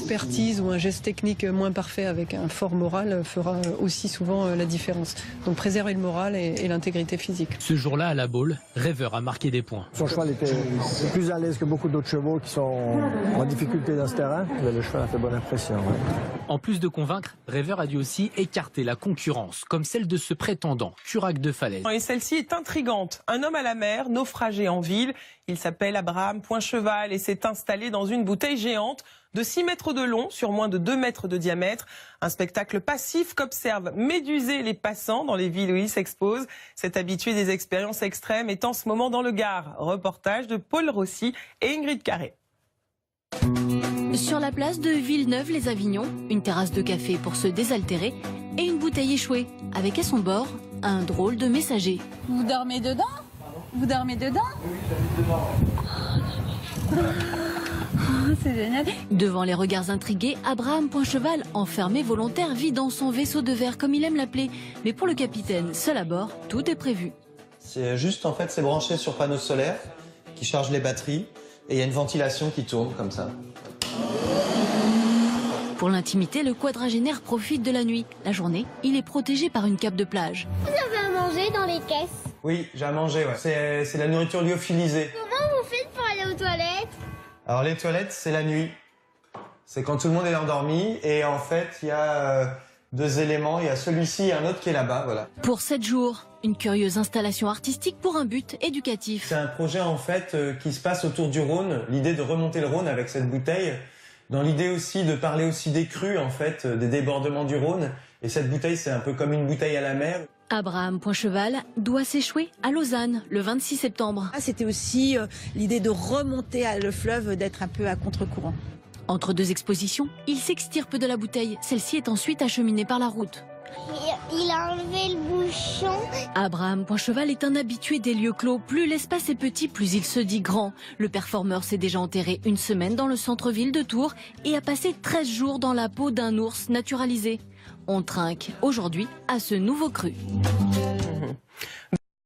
expertise ou un geste technique moins parfait avec un fort moral fera aussi souvent la différence. Donc préserver le moral et l'intégrité physique. Ce jour-là, à la Baule, Rêveur a marqué des points. Son cheval était plus à l'aise que beaucoup d'autres chevaux qui sont en difficulté dans ce terrain. Mais le cheval a fait bonne impression. Ouais. En plus de convaincre, Rêveur a dû aussi écarter la concurrence, comme celle de ce prétendant, Curac de Falaise. Et celle-ci est intrigante. Un homme à la mer, naufragé en ville. Il s'appelle Abraham Poincheval et s'est installé dans une bouteille géante de 6 mètres de long sur moins de 2 mètres de diamètre. Un spectacle passif qu'observent méduser les passants dans les villes où il s'expose. Cet habitué des expériences extrêmes est en ce moment dans le Gard. Reportage de Paul Rossi et Ingrid Carré. Sur la place de Villeneuve-les-Avignon, une terrasse de café pour se désaltérer et une bouteille échouée, avec à son bord un drôle de messager. Vous dormez dedans? Vous dormez dedans? Oh, c'est génial. Devant les regards intrigués, Abraham Poincheval, enfermé volontaire, vit dans son vaisseau de verre comme il aime l'appeler. Mais pour le capitaine, seul à bord, tout est prévu. C'est juste, en fait, c'est branché sur panneaux solaires qui chargent les batteries et il y a une ventilation qui tourne comme ça. Pour l'intimité, le quadragénaire profite de la nuit. La journée, il est protégé par une cape de plage. Vous avez à manger dans les caisses? Oui, j'ai à manger, ouais. C'est la nourriture lyophilisée. Comment vous faites pour aller aux toilettes? Alors les toilettes, c'est la nuit. C'est quand tout le monde est endormi et en fait, il y a 2 éléments. Il y a celui-ci et un autre qui est là-bas, voilà. Pour 7 jours, une curieuse installation artistique pour un but éducatif. C'est un projet en fait qui se passe autour du Rhône. L'idée de remonter le Rhône avec cette bouteille. Dans l'idée aussi de parler aussi des crues en fait, des débordements du Rhône. Et cette bouteille, c'est un peu comme une bouteille à la mer. Abraham Poincheval doit s'échouer à Lausanne le 26 septembre. C'était aussi l'idée de remonter le fleuve, d'être un peu à contre-courant. Entre 2 expositions, il s'extirpe de la bouteille. Celle-ci est ensuite acheminée par la route. Il a enlevé le bouchon. Abraham Poincheval est un habitué des lieux clos. Plus l'espace est petit, plus il se dit grand. Le performeur s'est déjà enterré 1 semaine dans le centre-ville de Tours et a passé 13 jours dans la peau d'un ours naturalisé. On trinque aujourd'hui à ce nouveau cru.